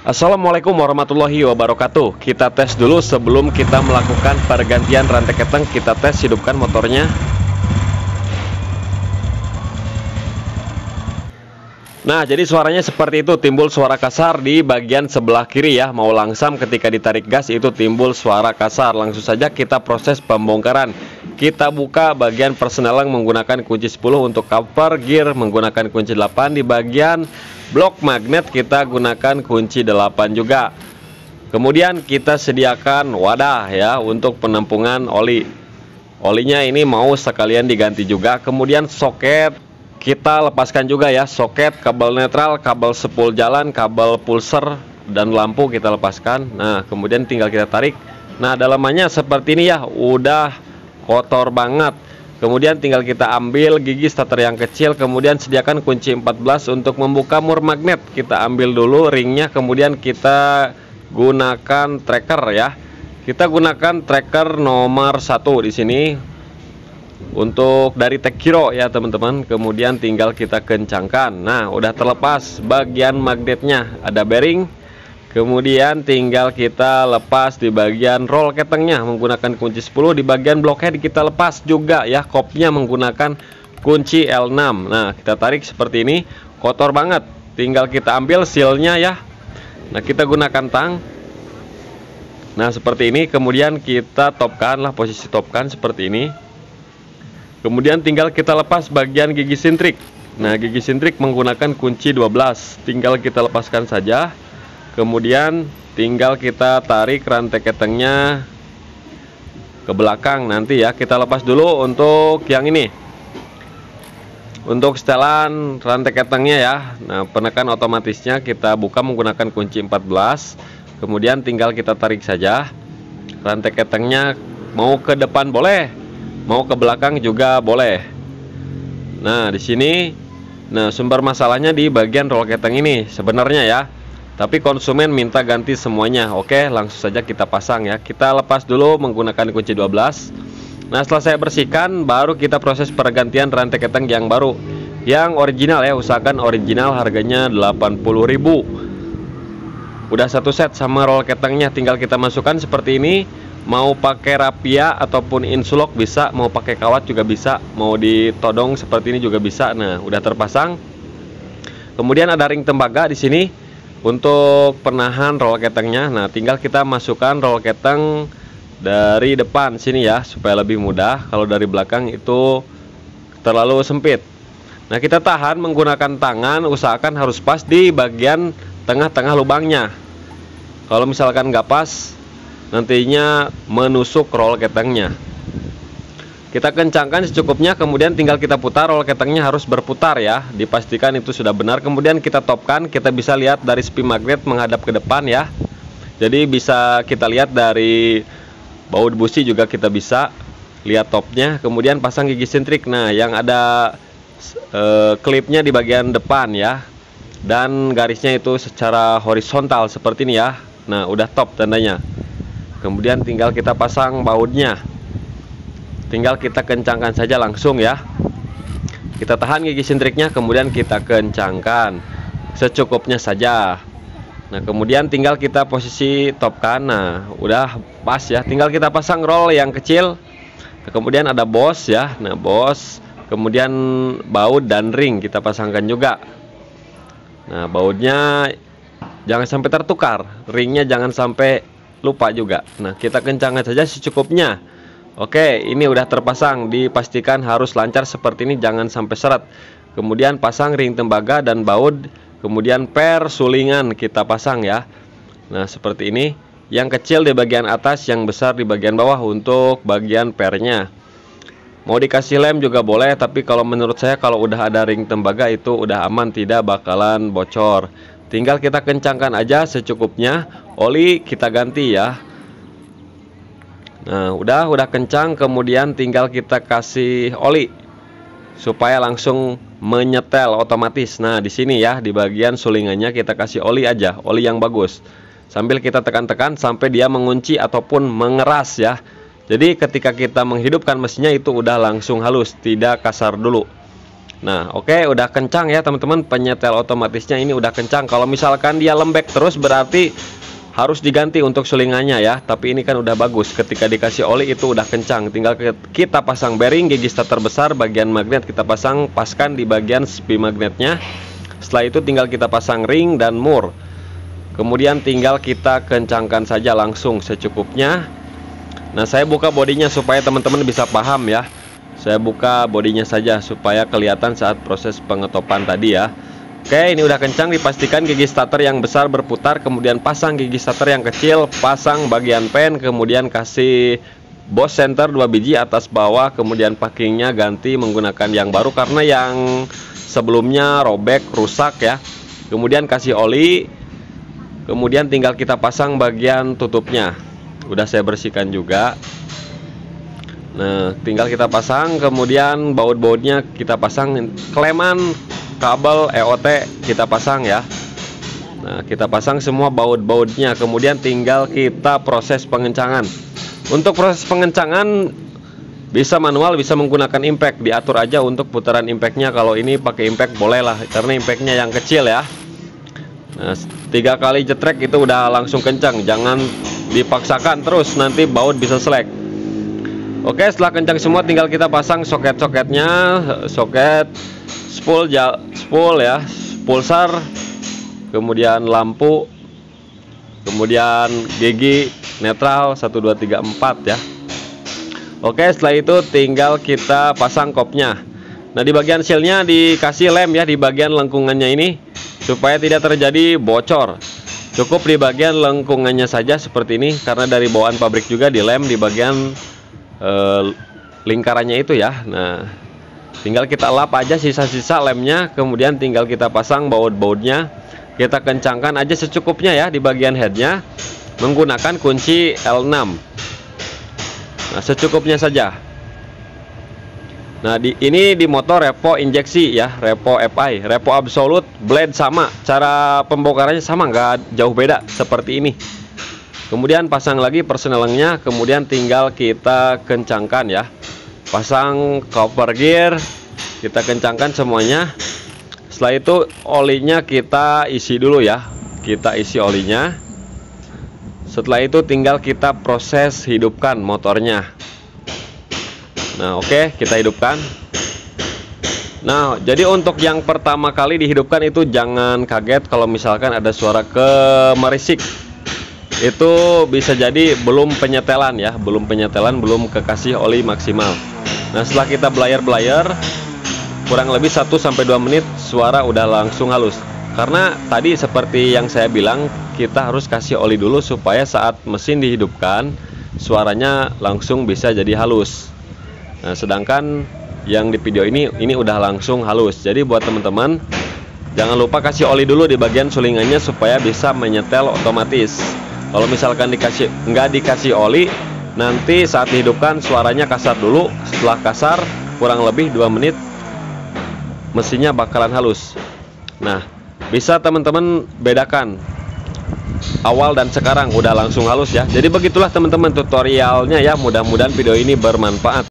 Assalamualaikum warahmatullahi wabarakatuh. Kita tes dulu sebelum kita melakukan pergantian rantai keteng. Kita tes, hidupkan motornya. Nah, jadi suaranya seperti itu, timbul suara kasar di bagian sebelah kiri ya. Mau langsam ketika ditarik gas itu timbul suara kasar. Langsung saja kita proses pembongkaran. Kita buka bagian persneling menggunakan kunci 10, untuk cover gear menggunakan kunci 8, di bagian blok magnet kita gunakan kunci 8 juga. Kemudian kita sediakan wadah ya untuk penampungan oli. Olinya ini mau sekalian diganti juga. Kemudian soket kita lepaskan juga ya, soket, kabel netral, kabel sepul jalan, kabel pulser, dan lampu kita lepaskan. Nah, kemudian tinggal kita tarik. Nah, dalamannya seperti ini ya, udah kotor banget. Kemudian tinggal kita ambil gigi starter yang kecil, kemudian sediakan kunci 14 untuk membuka mur magnet. Kita ambil dulu ringnya, kemudian kita gunakan tracker ya. Kita gunakan tracker nomor 1 di sini untuk dari Tekiro ya teman-teman. Kemudian tinggal kita kencangkan. Nah, udah terlepas bagian magnetnya, ada bearing. Kemudian tinggal kita lepas di bagian roll ketengnya menggunakan kunci 10. Di bagian blockhead kita lepas juga ya, kopnya menggunakan kunci L6. Nah, kita tarik seperti ini, kotor banget. Tinggal kita ambil sealnya ya. Nah, kita gunakan tang. Nah, seperti ini. Kemudian kita topkan lah, posisi topkan seperti ini. Kemudian tinggal kita lepas bagian gigi sintrik. Nah, gigi sintrik menggunakan kunci 12. Tinggal kita lepaskan saja. Kemudian tinggal kita tarik rantai ketengnya ke belakang nanti ya. Kita lepas dulu untuk yang ini, untuk setelan rantai ketengnya ya. Nah, penekan otomatisnya kita buka menggunakan kunci 14. Kemudian tinggal kita tarik saja. Rantai ketengnya mau ke depan boleh, mau ke belakang juga boleh. Nah, di sini sumber masalahnya di bagian roll keteng ini sebenarnya ya. Tapi konsumen minta ganti semuanya. Oke, langsung saja kita pasang ya. Kita lepas dulu menggunakan kunci 12. Nah, setelah saya bersihkan, baru kita proses pergantian rantai keteng yang baru, yang original ya. Usahakan original, harganya 80.000. Udah satu set sama roll ketengnya, tinggal kita masukkan seperti ini. Mau pakai rapia ataupun insulok bisa, mau pakai kawat juga bisa, mau ditodong seperti ini juga bisa. Nah, udah terpasang. Kemudian ada ring tembaga di sini untuk penahan roll ketengnya. Nah, tinggal kita masukkan roll keteng dari depan sini ya, supaya lebih mudah. Kalau dari belakang itu terlalu sempit. Nah, kita tahan menggunakan tangan, usahakan harus pas di bagian tengah-tengah lubangnya. Kalau misalkan nggak pas, nantinya menusuk roll ketengnya. Kita kencangkan secukupnya, kemudian tinggal kita putar. Roll ketengnya harus berputar ya, dipastikan itu sudah benar. Kemudian kita topkan. Kita bisa lihat dari spi magnet menghadap ke depan ya. Jadi bisa kita lihat dari baut busi juga kita bisa lihat topnya. Kemudian pasang gigi sintrik. Nah, yang ada klipnya di bagian depan ya, dan garisnya itu secara horizontal seperti ini ya. Nah, udah top tandanya. Kemudian tinggal kita pasang bautnya. Tinggal kita kencangkan saja langsung ya. Kita tahan gigi sintriknya, kemudian kita kencangkan secukupnya saja. Nah, kemudian tinggal kita posisi topkan. Nah, udah pas ya. Tinggal kita pasang roll yang kecil. Kemudian ada bos ya. Nah, bos. Kemudian baut dan ring kita pasangkan juga. Nah, bautnya jangan sampai tertukar, ringnya jangan sampai lupa juga. Nah, kita kencangkan saja secukupnya. Oke, ini udah terpasang. Dipastikan harus lancar seperti ini, jangan sampai seret. Kemudian pasang ring tembaga dan baut. Kemudian per sulingan kita pasang ya. Nah, seperti ini. Yang kecil di bagian atas, yang besar di bagian bawah untuk bagian pernya. Mau dikasih lem juga boleh, tapi kalau menurut saya kalau udah ada ring tembaga itu udah aman, tidak bakalan bocor. Tinggal kita kencangkan aja secukupnya. Oli kita ganti ya. Nah, udah kencang, kemudian tinggal kita kasih oli supaya langsung menyetel otomatis. Nah, di sini ya, di bagian sulingannya kita kasih oli aja, oli yang bagus. Sambil kita tekan-tekan sampai dia mengunci ataupun mengeras ya. Jadi ketika kita menghidupkan mesinnya itu udah langsung halus, tidak kasar dulu. Nah, oke, udah kencang ya teman-teman, penyetel otomatisnya ini udah kencang. Kalau misalkan dia lembek terus berarti harus diganti untuk sulingannya ya. Tapi ini kan udah bagus, ketika dikasih oli itu udah kencang. Tinggal kita pasang bearing, gigi starter besar, bagian magnet kita paskan di bagian spi magnetnya. Setelah itu tinggal kita pasang ring dan mur. Kemudian tinggal kita kencangkan saja langsung secukupnya. Nah, saya buka bodinya supaya teman-teman bisa paham ya. Saya buka bodinya saja supaya kelihatan saat proses pengetopan tadi ya. Oke, ini udah kencang, dipastikan gigi starter yang besar berputar, kemudian pasang gigi starter yang kecil, pasang bagian pen, kemudian kasih Boss center 2 biji atas bawah, kemudian packingnya ganti menggunakan yang baru karena yang sebelumnya robek, rusak ya. Kemudian kasih oli, kemudian tinggal kita pasang bagian tutupnya. Udah saya bersihkan juga. Nah, tinggal kita pasang, kemudian baut-bautnya kita pasang, kleman, kabel, EOT kita pasang ya. Nah, kita pasang semua baut-bautnya, kemudian tinggal kita proses pengencangan. Untuk proses pengencangan bisa manual, bisa menggunakan impact, diatur aja untuk putaran impactnya. Kalau ini pakai impact boleh lah, karena impactnya yang kecil ya. Nah, 3 kali jetrek itu udah langsung kencang, jangan dipaksakan terus, nanti baut bisa selek. Oke, setelah kencang semua tinggal kita pasang soket-soketnya, soket spool ya, pulsar, kemudian lampu, kemudian gigi netral 1 2 3 4 ya. Oke, setelah itu tinggal kita pasang kopnya. Nah, di bagian sealnya dikasih lem ya, di bagian lengkungannya ini supaya tidak terjadi bocor. Cukup di bagian lengkungannya saja seperti ini, karena dari bawaan pabrik juga dilem di bagian lingkarannya itu ya. Nah, tinggal kita lap aja sisa-sisa lemnya, kemudian tinggal kita pasang baut-bautnya. Kita kencangkan aja secukupnya ya di bagian headnya menggunakan kunci L6. Nah, secukupnya saja. Nah, ini di motor repo injeksi ya, repo FI, repo absolute, blade sama, cara pembongkarannya sama, nggak jauh beda seperti ini. Kemudian pasang lagi persnelengnya, kemudian tinggal kita kencangkan ya. Pasang copper gear, kita kencangkan semuanya. Setelah itu olinya kita isi dulu ya. Kita isi olinya. Setelah itu tinggal kita proses hidupkan motornya. Nah, oke, kita hidupkan. Nah, jadi untuk yang pertama kali dihidupkan itu jangan kaget kalau misalkan ada suara kemerisik. Itu bisa jadi belum penyetelan ya, belum kekasih oli maksimal. Nah, setelah kita belayar kurang lebih 1-2 menit suara udah langsung halus. Karena tadi seperti yang saya bilang, kita harus kasih oli dulu supaya saat mesin dihidupkan suaranya langsung bisa jadi halus. Nah, sedangkan yang di video ini udah langsung halus. Jadi buat teman-teman, jangan lupa kasih oli dulu di bagian sulingannya supaya bisa menyetel otomatis. Kalau misalkan nggak dikasih oli, nanti saat dihidupkan suaranya kasar dulu. Setelah kasar kurang lebih 2 menit mesinnya bakalan halus. Nah, bisa teman-teman bedakan awal dan sekarang udah langsung halus ya. Jadi begitulah teman-teman tutorialnya ya. Mudah-mudahan video ini bermanfaat.